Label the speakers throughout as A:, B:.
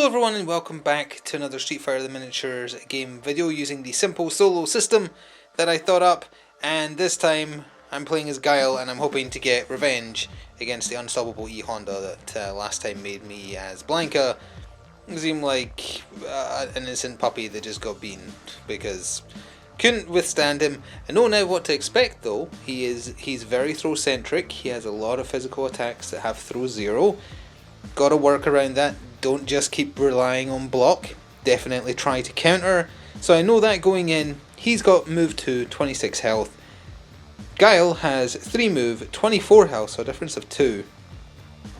A: Hello everyone and welcome back to another Street Fighter the Miniatures game video using the simple solo system that I thought up, and this time I'm playing as Guile and I'm hoping to get revenge against the unstoppable E Honda that last time made me as Blanca seem like an innocent puppy that just got beaten because couldn't withstand him. I know now what to expect though. He's very throw centric. He has a lot of physical attacks that have throw zero. Gotta work around that. Don't just keep relying on block. Definitely try to counter. So I know that going in. He's got move 2, 26 health. Guile has 3 move, 24 health, so a difference of 2.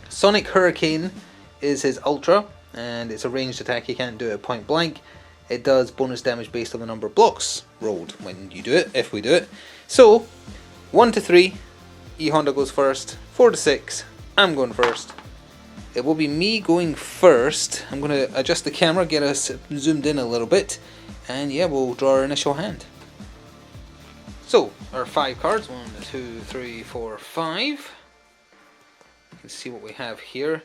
A: Sonic Hurricane is his ultra, and it's a ranged attack. You can't do it at point blank. It does bonus damage based on the number of blocks rolled when you do it, if we do it. So 1 to 3, E Honda goes first. 4 to 6, I'm going first. It will be me going first. I'm going to adjust the camera, get us zoomed in a little bit, and yeah, we'll draw our initial hand. So, our 5 cards, 1, 2, 3, 4, 5. Let's see what we have here.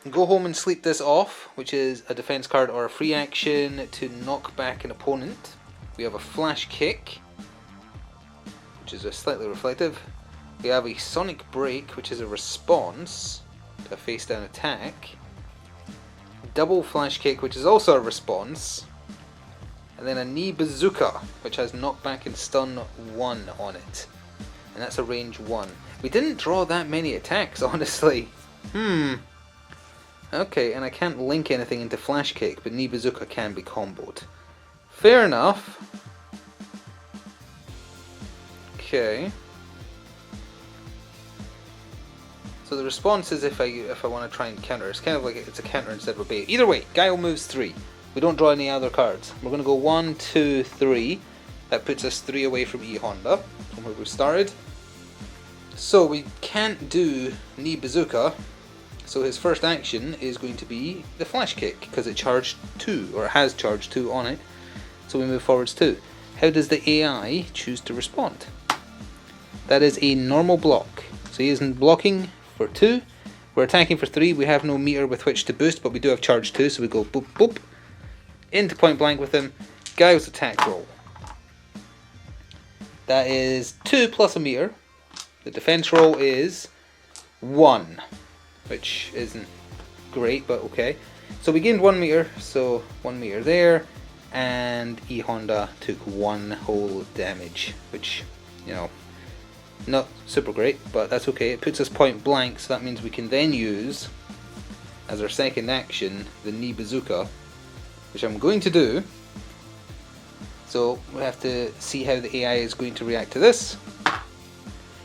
A: Go home and sleep this off, which is a defense card or a free action to knock back an opponent. We have a flash kick, which is a slightly reflective. We have a sonic break, which is a response to a face down attack. Double flash kick, which is also a response. And then a knee bazooka, which has knockback and stun 1 on it. And that's a range 1. We didn't draw that many attacks, honestly. Okay, and I can't link anything into flash kick, but knee bazooka can be comboed. Fair enough. Okay. So the response is if I want to try and counter. It's kind of like it's a counter instead of a bait. Either way, Guile moves 3. We don't draw any other cards. We're going to go 1, 2, 3. That puts us 3 away from E Honda, from where we started. So we can't do knee bazooka. So his first action is going to be the flash kick because it charged 2, or it has charged 2 on it. So we move forwards 2. How does the AI choose to respond? That is a normal block. So he isn't blocking for 2. We're attacking for 3. We have no meter with which to boost, but we do have charge 2, so we go boop boop into point blank with him. Guile's attack roll. That is 2 plus a meter. The defense roll is 1, which isn't great, but okay. So we gained 1 meter, so 1 meter there, and E Honda took 1 whole damage, which, you know, not super great, but that's okay. It puts us point blank, so that means we can then use, as our second action, the knee bazooka, which I'm going to do. So we have to see how the AI is going to react to this.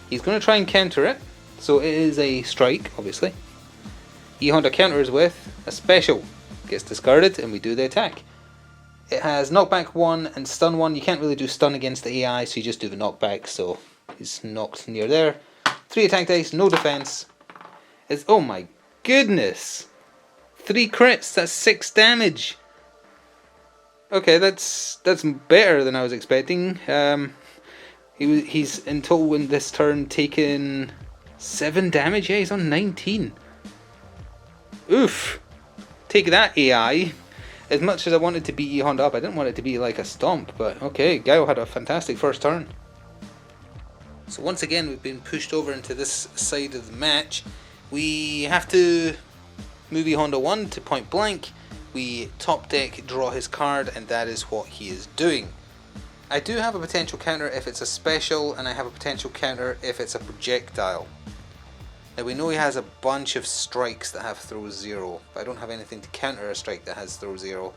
A: He's going to try and counter it, so it is a strike, obviously. E Honda counters with a special. Gets discarded, and we do the attack. It has knockback 1 and stun 1. You can't really do stun against the AI, so you just do the knockback, so he's knocked near there. 3 attack dice, no defense. It's, oh my goodness! 3 crits, that's 6 damage! Okay, that's better than I was expecting. He's in total in this turn taken 7 damage. Yeah, he's on 19. Oof! Take that, AI. As much as I wanted to beat E Honda up, I didn't want it to be like a stomp, but okay, Guile had a fantastic first turn. So once again, we've been pushed over into this side of the match. We have to move E Honda 1 to point blank. We top deck draw his card, and that is what he is doing. I do have a potential counter if it's a special, and I have a potential counter if it's a projectile. Now we know he has a bunch of strikes that have throw 0, but I don't have anything to counter a strike that has throw 0.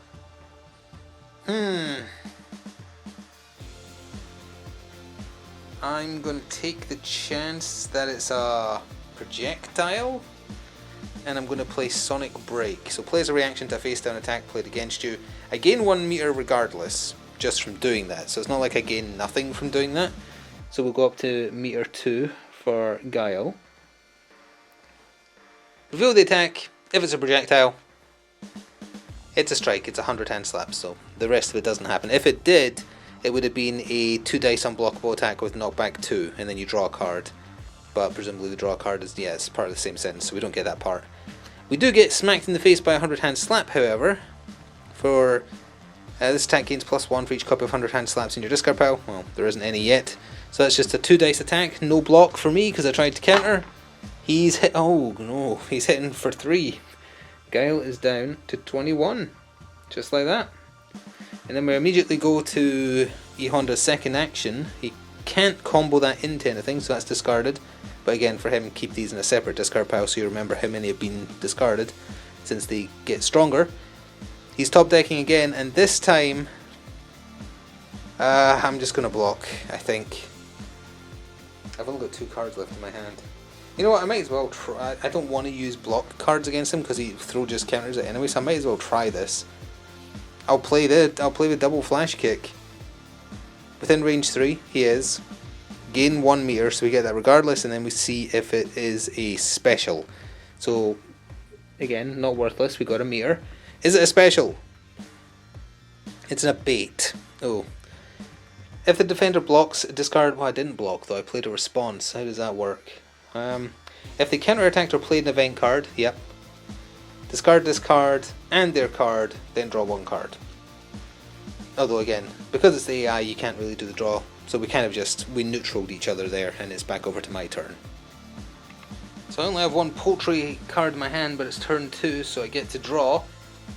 A: I'm going to take the chance that it's a projectile, and I'm going to play Sonic Break. So play as a reaction to a face down attack played against you. I gain 1 meter regardless, just from doing that, so it's not like I gain nothing from doing that. So we'll go up to meter 2 for Guile. Reveal the attack. If it's a projectile, it's a strike. It's a 100 hand slap, so the rest of it doesn't happen. If it did, it would have been a 2 dice unblockable attack with knockback 2, and then you draw a card. But presumably the draw card is, yeah, it's part of the same sentence, so we don't get that part. We do get smacked in the face by a 100 hand slap, however. For this attack gains +1 for each copy of 100 hand slaps in your discard pile. Well, there isn't any yet. So that's just a 2 dice attack, no block for me because I tried to counter. He's hit, oh no, he's hitting for 3. Guile is down to 21, just like that. And then we immediately go to E Honda's second action. He can't combo that into anything, so that's discarded. But again, for him, keep these in a separate discard pile so you remember how many have been discarded since they get stronger. He's top decking again, and this time I'm just going to block, I think. I've only got 2 cards left in my hand. You know what, I might as well try. I don't want to use block cards against him because he just counters it anyway, so I might as well try this. I'll play the double flash kick. Within range 3, he is. Gain 1 meter, so we get that regardless, and then we see if it is a special. So, again, not worthless, we got a meter. Is it a special? It's a bait. Oh. If the defender blocks, discard... Well, I didn't block, though. I played a response. How does that work? If they counter-attacked or played an event card, yep. Discard this card and their card, then draw 1 card. Although, again, because it's the AI, you can't really do the draw. So we kind of we neutraled each other there, and it's back over to my turn. So I only have 1 poultry card in my hand, but it's turn 2, so I get to draw.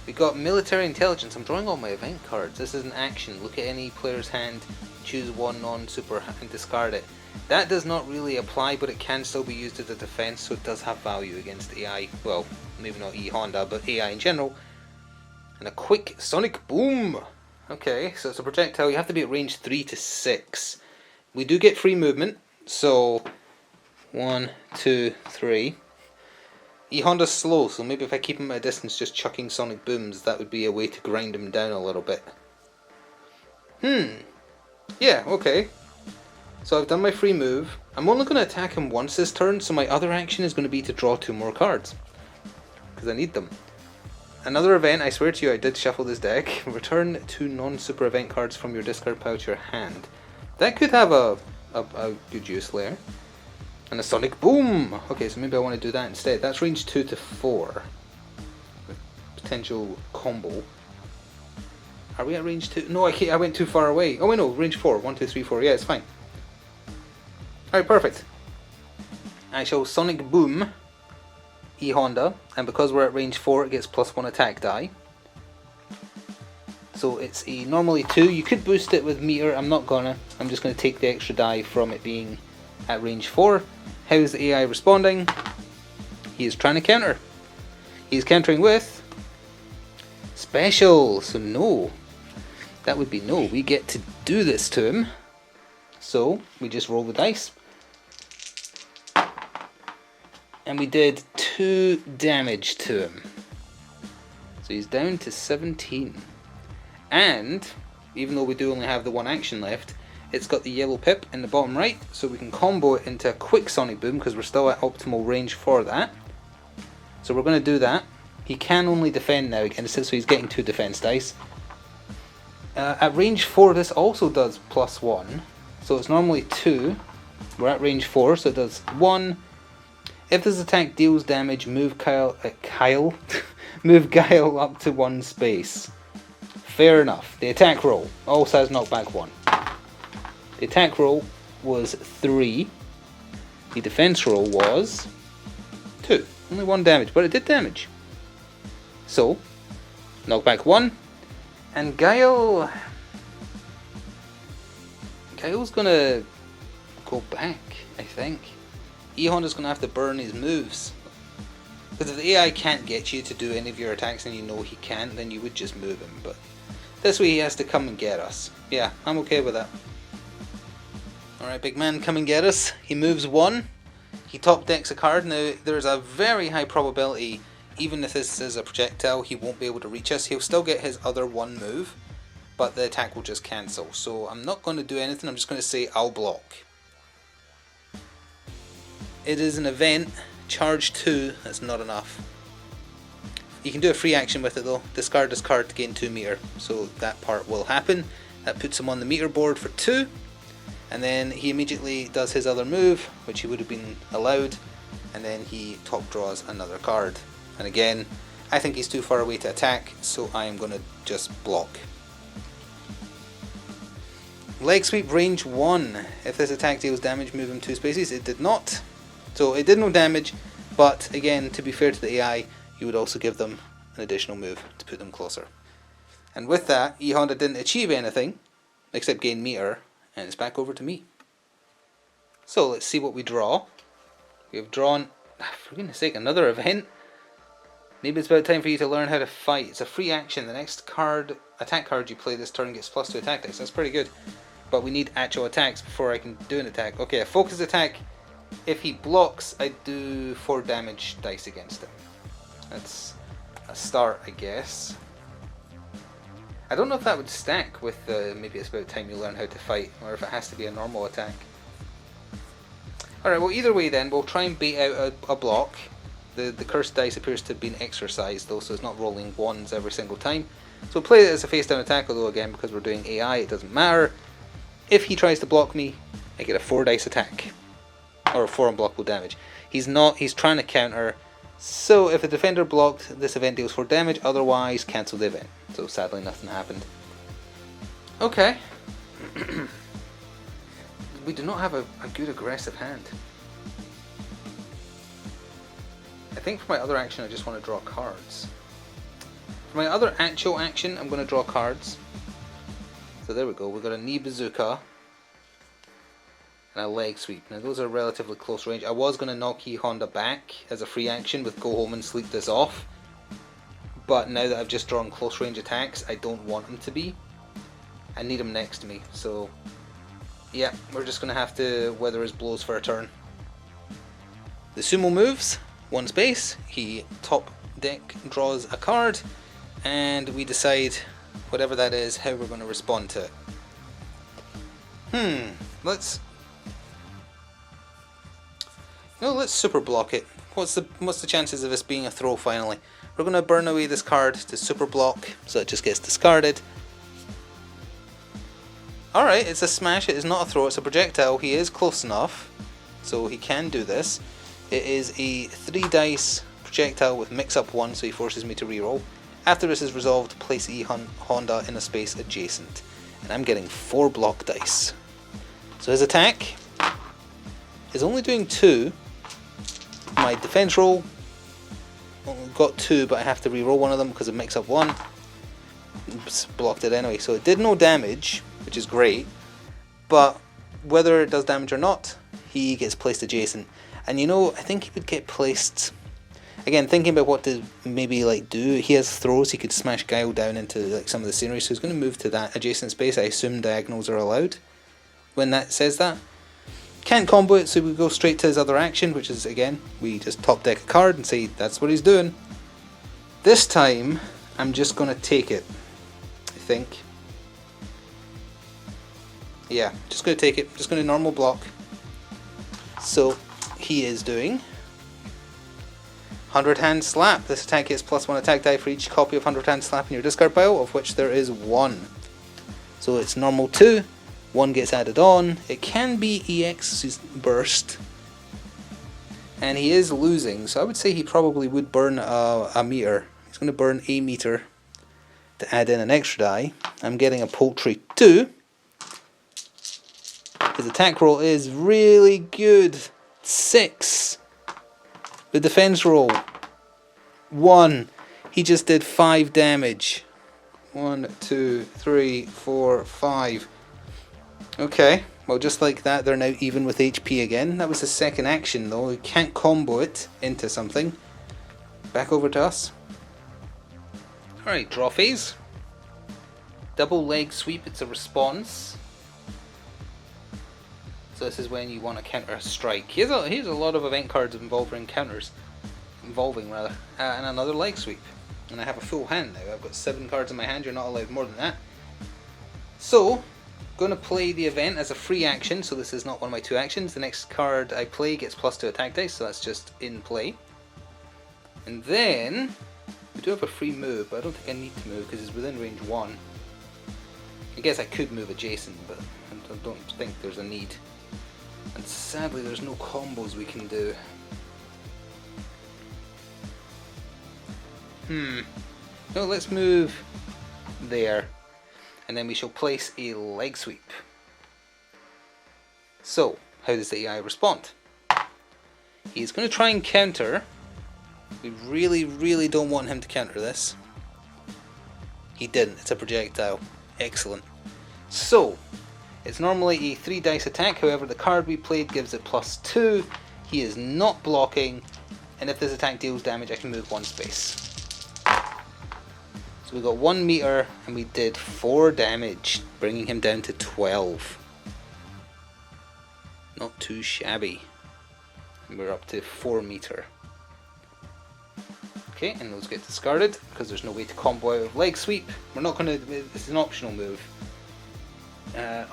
A: We got military intelligence. I'm drawing all my event cards. This is an action. Look at any player's hand, choose 1 non-super and discard it. That does not really apply, but it can still be used as a defense, so it does have value against AI. Well, maybe not E Honda, but AI in general. And a quick sonic boom. Okay, so it's a projectile. You have to be at range 3 to 6. We do get free movement, so 1, 2, 3. E Honda's slow, so maybe if I keep him at a distance just chucking sonic booms, that would be a way to grind him down a little bit. Yeah, okay. So I've done my free move. I'm only going to attack him once this turn, so my other action is going to be to draw 2 more cards. Because I need them. Another event, I swear to you I did shuffle this deck. Return 2 non-super event cards from your discard pile to your hand. That could have a good use layer. And a sonic boom! Okay, so maybe I want to do that instead. That's range 2 to 4. With potential combo. Are we at range 2? No, I went too far away. Oh wait, no, range 4. 1, 2, 3, 4. Yeah, it's fine. Alright, perfect. I shall sonic boom E Honda, and because we're at range 4 it gets +1 attack die. So it's a normally 2. You could boost it with meter, I'm not gonna. I'm just gonna take the extra die from it being at range 4. How is the AI responding? He is trying to counter. He's countering with special, so no. That would be no. We get to do this to him. So we just roll the dice. And we did 2 damage to him. So he's down to 17. And, even though we do only have the 1 action left, it's got the yellow pip in the bottom right, so we can combo it into a quick sonic boom because we're still at optimal range for that. So we're going to do that. He can only defend now against it, so he's getting 2 defense dice. At range 4 this also does +1, so it's normally 2. We're at range 4, so it does 1. If this attack deals damage, move move Guile up to 1 space. Fair enough. The attack roll also has knockback 1. The attack roll was 3. The defense roll was 2. Only 1 damage, but it did damage. So, knockback 1. And Guile's gonna go back, I think. E Honda's gonna have to burn his moves. Because if the AI can't get you to do any of your attacks and you know he can't, then you would just move him. But this way he has to come and get us. Yeah, I'm okay with that. Alright, big man, come and get us. He moves 1. He top decks a card. Now, there's a very high probability, even if this is a projectile, he won't be able to reach us. He'll still get his other 1 move, but the attack will just cancel. So I'm not going to do anything. I'm just going to say I'll block. It is an event. Charge 2. That's not enough. You can do a free action with it though. Discard this card to gain 2 meter. So that part will happen. That puts him on the meter board for 2. And then he immediately does his other move, which he would have been allowed. And then he top draws another card. And again, I think he's too far away to attack, so I am going to just block. Leg sweep range 1. If this attack deals damage, move him 2 spaces. It did not. So it did no damage, but again, to be fair to the AI, you would also give them an additional move to put them closer. And with that, E-Honda didn't achieve anything, except gain meter, and it's back over to me. So let's see what we draw. We have drawn, for goodness sake, another event. Maybe it's about time for you to learn how to fight. It's a free action. The next card, attack card you play this turn gets +2 attack dice. That's pretty good. But we need actual attacks before I can do an attack. Okay, a focus attack. If he blocks, I do 4 damage dice against him. That's a start, I guess. I don't know if that would stack with maybe it's about time you learn how to fight, or if it has to be a normal attack. Alright, well either way then, we'll try and bait out a block. The cursed dice appears to have been exercised though, so it's not rolling 1s every single time. So we'll play it as a face down attack, although again, because we're doing AI, it doesn't matter. If he tries to block me, I get a 4 dice attack. Or 4 unblockable damage. He's trying to counter, so if a defender blocked, this event deals 4 damage, otherwise cancel the event. So sadly nothing happened. Okay. We do not have a good aggressive hand. I think for my other action I just want to draw cards. For my other actual action I'm going to draw cards. So there we go, we've got a knee bazooka and a leg sweep. Now those are relatively close range. I was going to knock E-Honda back as a free action with go home and sleep this off. But now that I've just drawn close range attacks, I don't want them to be. I need him next to me, so yeah, we're just going to have to weather his blows for a turn. The sumo moves, 1 space, he top deck draws a card, and we decide, whatever that is, how we're going to respond to it. Let's super block it. What's the chances of this being a throw finally? We're going to burn away this card to super block, so it just gets discarded. Alright, it's a smash, it is not a throw, it's a projectile. He is close enough, so he can do this. It is a 3 dice projectile with mix up 1, so he forces me to reroll. After this is resolved, place E-Honda in a space adjacent. And I'm getting 4 block dice. So his attack is only doing 2. My defense roll got 2, but I have to reroll one of them because of mix up 1. Oops, blocked it anyway, so it did no damage, which is great, but whether it does damage or not, he gets placed adjacent. And you know, I think he would get placed, again thinking about what to maybe like do, he has throws, he could smash Guile down into like some of the scenery, so he's going to move to that adjacent space. I assume diagonals are allowed when that says that. Can't combo it, so we go straight to his other action, which is, again, we just top deck a card and say that's what he's doing. This time I'm just going to take it, I think. Yeah, just going to take it, just going to normal block. So he is doing 100 Hand Slap. This attack gets +1 attack die for each copy of 100 Hand Slap in your discard pile, of which there is 1. So it's normal 2, 1 gets added on. It can be EX burst, and he is losing, so I would say he probably would burn a meter. He's going to burn a meter to add in an extra die. I'm getting a paltry 2. His attack roll is really good. 6. The defense roll 1. He just did 5 damage. 1, 2, 3, 4, 5. Okay, well just like that they're now even with HP again. That was the second action though. We can't combo it into something. Back over to us. Alright, draw phase. Double leg sweep, it's a response. So this is when you want to counter a strike. Here's a lot of event cards involving counters. And another leg sweep. And I have a full hand now. I've got 7 cards in my hand, you're not allowed more than that. So, going to play the event as a free action, so this is not one of my 2 actions. The next card I play gets +2 attack dice, so that's just in play. And then, we do have a free move, but I don't think I need to move because it's within range 1. I guess I could move adjacent, but I don't think there's a need. And sadly there's no combos we can do. No, let's move there. And then we shall place a leg sweep. So, how does the AI respond? He's going to try and counter. We really don't want him to counter this. He didn't. It's a projectile. Excellent. So, it's normally a 3 dice attack. However, the card we played gives it +2. He is not blocking. And if this attack deals damage, I can move 1 space. So we got 1 meter and we did 4 damage, bringing him down to 12. Not too shabby. And we're up to 4 meter. Okay, and those get discarded because there's no way to combo out of leg sweep. We're not going to. This is an optional move.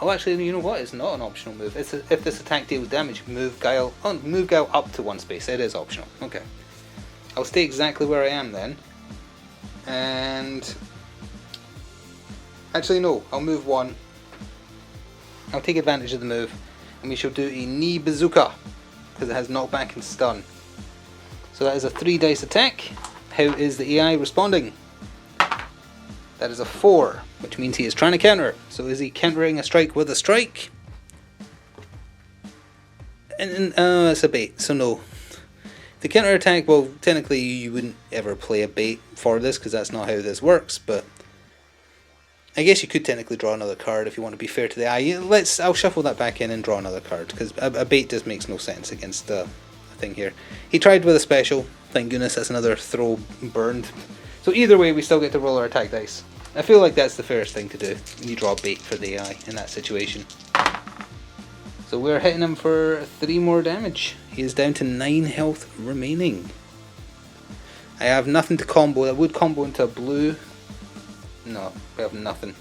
A: Oh, actually, you know what? It's not an optional move. It's if this attack deals damage, move Guile. Oh, move Guile up to 1 space. It is optional. Okay, I'll stay exactly where I am then. And actually, no. I'll move 1. I'll take advantage of the move, and we shall do a knee bazooka because it has knockback and stun. So that is a 3 dice attack. How is the AI responding? That is a 4, which means he is trying to counter. So is he countering a strike with a strike? And it's a bait, so no. The counter attack, well, technically you wouldn't ever play a bait for this because that's not how this works, but I guess you could technically draw another card if you want to be fair to the AI. I'll shuffle that back in and draw another card because a bait just makes no sense against a thing here. He tried with a special. Thank goodness that's another throw burned. So either way, we still get to roll our attack dice. I feel like that's the fairest thing to do. You draw a bait for the AI in that situation. So we're hitting him for 3 more damage. He is down to 9 health remaining. I have nothing to combo. I would combo into a blue. No, we have nothing.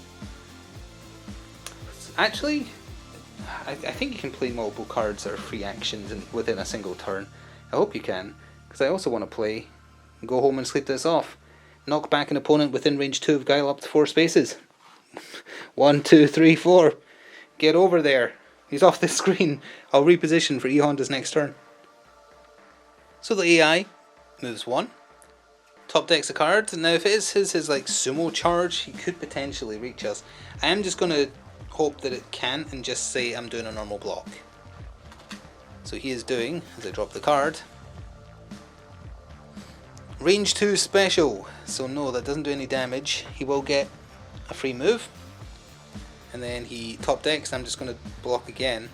A: Actually, I think you can play multiple cards that are free actions within a single turn. I hope you can, because I also want to play and go home and sleep this off. Knock back an opponent within range 2 of Guile up to 4 spaces. 1, 2, 3, 4. Get over there. He's off the screen. I'll reposition for E Honda's next turn. So the AI moves 1. Top decks a card. Now if it is his like sumo charge, he could potentially reach us. I am just going to hope that it can and just say I'm doing a normal block. So he is doing, as I drop the card, range 2 special. So no, that doesn't do any damage. He will get a free move. And then he top decks, I'm just going to block again.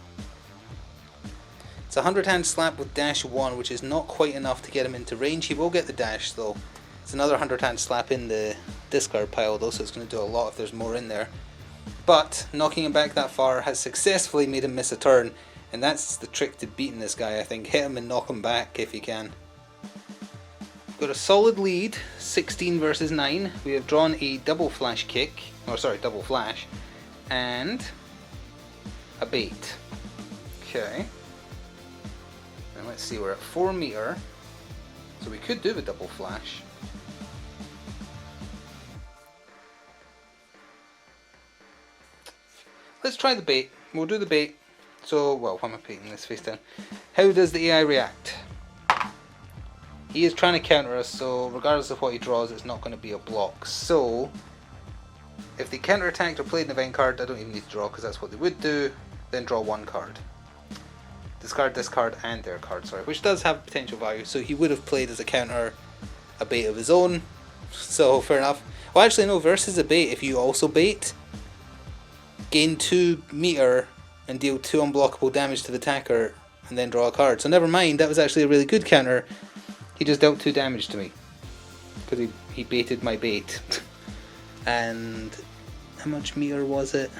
A: It's a 100 hand slap with dash 1, which is not quite enough to get him into range. He will get the dash though. It's another 100 hand slap in the discard pile though, so it's going to do a lot if there's more in there. But knocking him back that far has successfully made him miss a turn, and that's the trick to beating this guy, I think. Hit him and knock him back if you can. Got a solid lead, 16 versus 9. We have drawn a double flash kick, double flash, and a bait. Okay. And let's see, we're at 4 meter, so we could do the double flash. Let's try the bait. We'll do the bait. So, well, why am I putting this face down? How does the AI react? He is trying to counter us, so regardless of what he draws, it's not going to be a block. So, if they counter attacked or played an event card, I don't even need to draw because that's what they would do. Then draw 1 card. Discard this card and their card, sorry, which does have potential value. So he would have played as a counter a bait of his own. So fair enough. Well, actually no, versus a bait, if you also bait, gain 2 meter and deal 2 unblockable damage to the attacker and then draw a card. So never mind, that was actually a really good counter. He just dealt 2 damage to me because he baited my bait. And how much meter was it?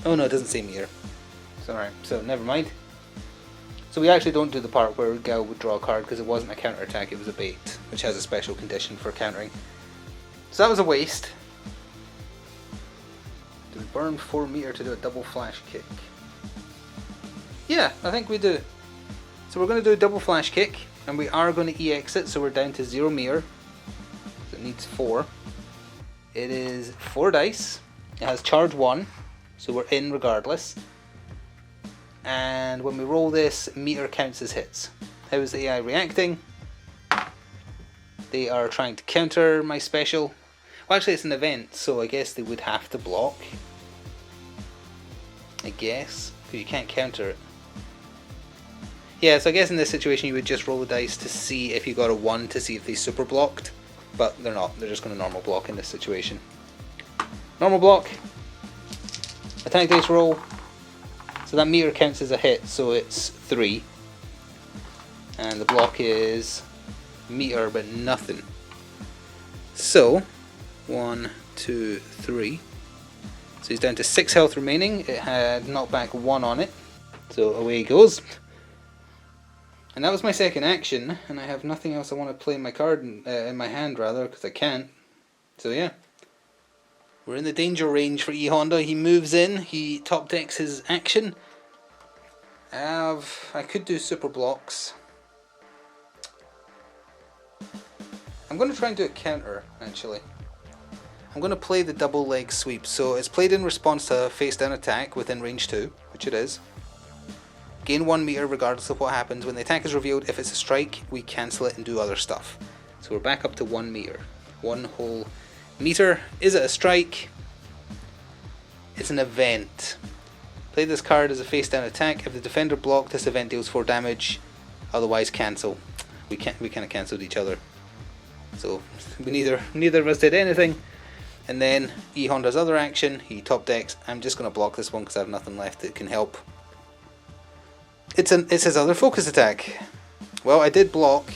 A: Oh no, it doesn't say meter. It's alright, so never mind. So we actually don't do the part where Guile would draw a card because it wasn't a counter attack, it was a bait, which has a special condition for countering. So that was a waste. Do we burn 4 meter to do a double flash kick? Yeah, I think we do. So we're going to do a double flash kick, and we are going to EX it, so we're down to 0 meter. So it needs 4. It is 4 dice. It has charge 1, so we're in regardless. And when we roll this, meter counts as hits. How is the AI reacting? They are trying to counter my special. Well, actually it's an event, so I guess they would have to block. I guess, because you can't counter it. Yeah, so I guess in this situation you would just roll the dice to see if you got a 1 to see if they super blocked. But they're not, they're just going to normal block in this situation. Normal block. Attack dice roll. So that meter counts as a hit, so it's 3. And the block is meter, but nothing. So, 1, 2, 3. So he's down to 6 health remaining. It had knockback 1 on it. So away he goes. And that was my second action, and I have nothing else I want to play in my card, in my hand rather, because I can't. So yeah. We're in the danger range for E-Honda. He moves in, he top decks his action. I could do super blocks. I'm going to try and do a counter, actually. I'm going to play the double leg sweep. So it's played in response to a face down attack within range 2, which it is. Gain 1 meter regardless of what happens. When the attack is revealed, if it's a strike, we cancel it and do other stuff. So we're back up to 1 meter. 1 whole meter. Is it a strike? It's an event. Play this card as a face down attack. If the defender blocked, this event deals 4 damage. Otherwise cancel. We kind of cancelled each other. So neither of us did anything. And then E-Honda's other action, he top decks. I'm just going to block this one because I have nothing left that can help. It's his other focus attack. Well, I did block.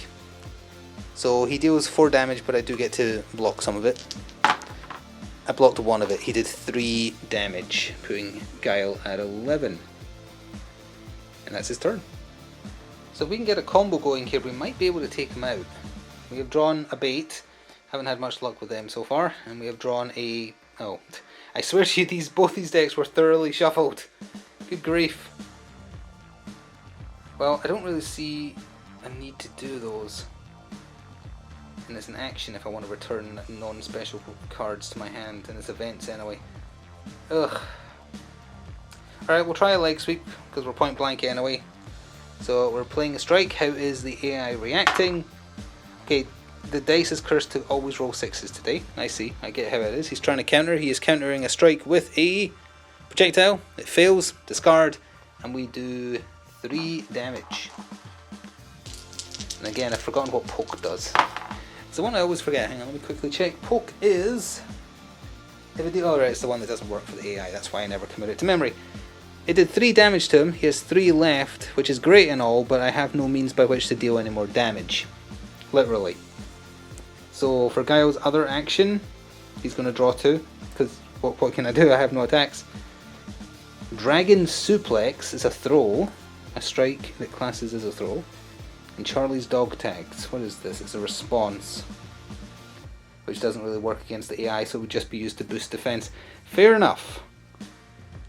A: So he deals 4 damage, but I do get to block some of it. I blocked 1 of it. He did 3 damage, putting Guile at 11. And that's his turn. So if we can get a combo going here, we might be able to take him out. We have drawn a bait. Haven't had much luck with them so far. And we have drawn a... Oh, I swear to you, both these decks were thoroughly shuffled. Good grief. Well, I don't really see a need to do those. And it's an action if I want to return non-special cards to my hand, and it's events anyway. Ugh. Alright, we'll try a leg sweep, because we're point blank anyway. So we're playing a strike. How is the AI reacting? Okay, the dice is cursed to always roll 6s today. I see, I get how it is. He's trying to counter. He is countering a strike with a projectile. It fails, discard, and we do 3 damage. And again, I've forgotten what poke does. It's the one I always forget. Hang on, let me quickly check. Poke is... Oh right, it's the one that doesn't work for the AI. That's why I never commit it to memory. It did 3 damage to him. He has 3 left, which is great and all, but I have no means by which to deal any more damage. Literally. So for Guile's other action, he's going to draw 2, because what can I do? I have no attacks. Dragon Suplex is a throw, a strike that classes as a throw. And Charlie's Dog Tags, what is this? It's a response, which doesn't really work against the AI, so it would just be used to boost defense. Fair enough.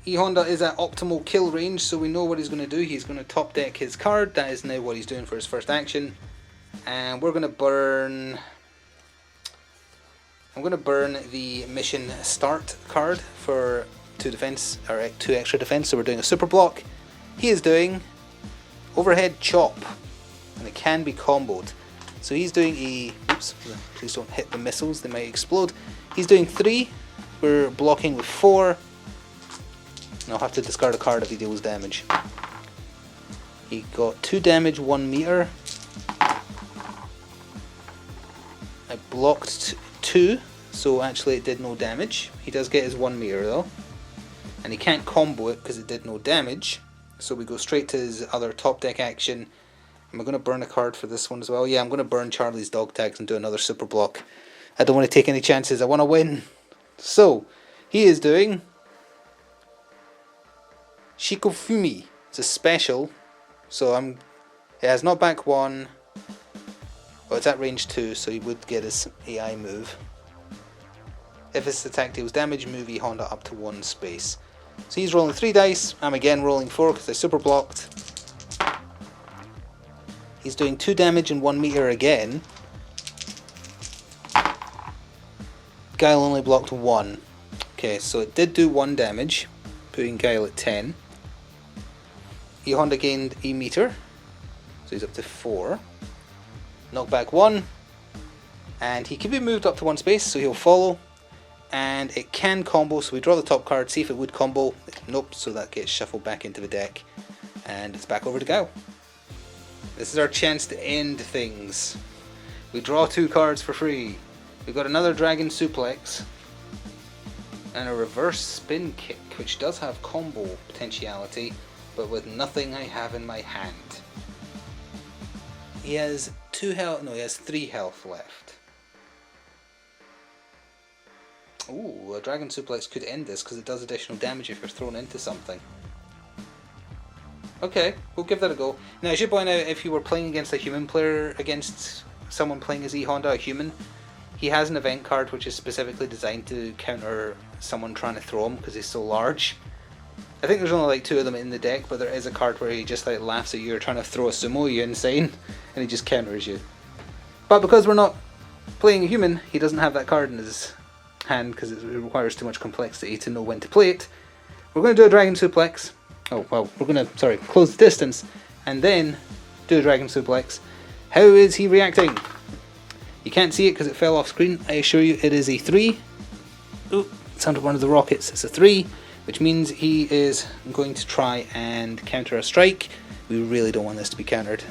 A: E-Honda is at optimal kill range, so we know what he's going to do. He's going to top deck his card. That is now what he's doing for his first action. And we're going to burn... I'm going to burn the mission start card for 2 defense, or 2 extra defense, so we're doing a super block. He is doing overhead chop, and it can be comboed. So he's doing a... Oops, please don't hit the missiles, they might explode. He's doing 3, we're blocking with 4, and I'll have to discard a card if he deals damage. He got 2 damage, 1 meter. I blocked 2, so actually it did no damage. He does get his 1 meter though. And he can't combo it because it did no damage. So we go straight to his other top deck action. Am I going to burn a card for this one as well? Yeah, I'm going to burn Charlie's Dog Tags and do another super block. I don't want to take any chances. I want to win. So, he is doing Shikofumi. It's a special. So it has knockback 1. Well, it's at range 2, so he would get his AI move. If his attack deals damage, move E-Honda up to 1 space. So he's rolling 3 dice. I'm again rolling 4 because I super blocked. He's doing 2 damage and 1 meter again. Guile only blocked 1. Okay, so it did do 1 damage, putting Guile at 10. E-Honda gained a meter, so he's up to 4. Knockback 1. And he can be moved up to one space, so he'll follow. And it can combo, so we draw the top card, see if it would combo. Nope, so that gets shuffled back into the deck. And it's back over to Guile. This is our chance to end things. We draw 2 cards for free. We've got another Dragon Suplex. And a reverse spin kick, which does have combo potentiality, but with nothing I have in my hand. He has 2 health, no, he has 3 health left. Ooh, a Dragon Suplex could end this because it does additional damage if you're thrown into something. Okay, we'll give that a go. Now, I should point out, if you were playing against a human player, against someone playing as E-Honda, a human, he has an event card which is specifically designed to counter someone trying to throw him because he's so large. I think there's only like 2 of them in the deck, but there is a card where he just like laughs at you or trying to throw a sumo, you insane, and he just counters you. But because we're not playing a human, he doesn't have that card in his hand because it requires too much complexity to know when to play it. We're going to do a Dragon Suplex. Oh, well, we're going to, close the distance and then do a Dragon Suplex. How is he reacting? You can't see it because it fell off screen. I assure you it is a 3. Oh, it's under one of the rockets. It's a 3, which means he is going to try and counter a strike. We really don't want this to be countered.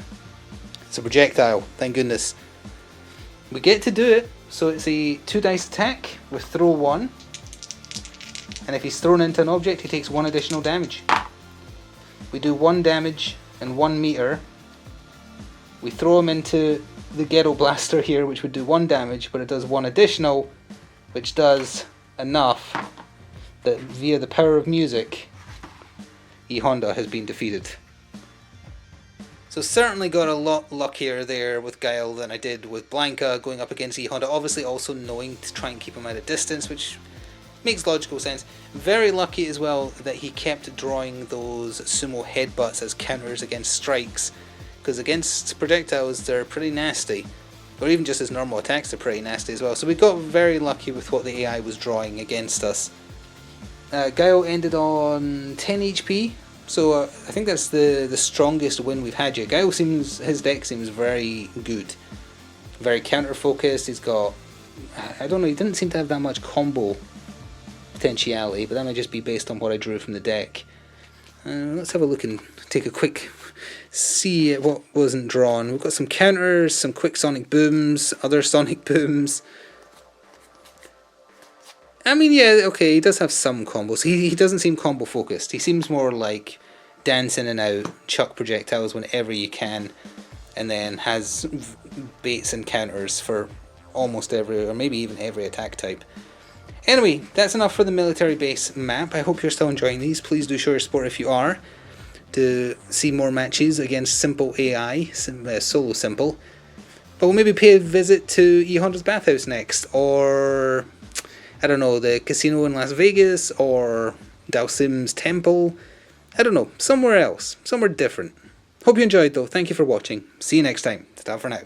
A: It's a projectile, thank goodness. We get to do it, so it's a 2 dice attack with throw 1. And if he's thrown into an object, he takes 1 additional damage. We do 1 damage and 1 meter. We throw him into the Ghetto Blaster here, which would do 1 damage, but it does 1 additional, which does enough that via the power of music, E-Honda has been defeated. So certainly got a lot luckier there with Guile than I did with Blanca going up against E-Honda, obviously also knowing to try and keep him at a distance, which makes logical sense. Very lucky as well that he kept drawing those sumo headbutts as counters against strikes, because against projectiles they're pretty nasty, or even just as normal attacks they're pretty nasty as well. So we got very lucky with what the AI was drawing against us. Guile ended on 10 HP, so I think that's the strongest win we've had yet. Guile seems, his deck seems very good, very counter focused. He's got, I don't know, he didn't seem to have that much combo potentiality, but that might just be based on what I drew from the deck. Let's have a look and take a quick see at what wasn't drawn. We've got some counters, some quick sonic booms, other sonic booms. I mean, yeah, okay, he does have some combos. He doesn't seem combo focused. He seems more like dance in and out, chuck projectiles whenever you can, and then has baits and counters for almost every, or maybe even every attack type. Anyway, that's enough for the military base map. I hope you're still enjoying these. Please do show your support if you are, to see more matches against simple AI, solo simple. But we'll maybe pay a visit to E-Honda's bathhouse next, or I don't know, the casino in Las Vegas, or Dalsim's temple. I don't know, somewhere else, somewhere different. Hope you enjoyed though. Thank you for watching. See you next time. Ta-ta for now.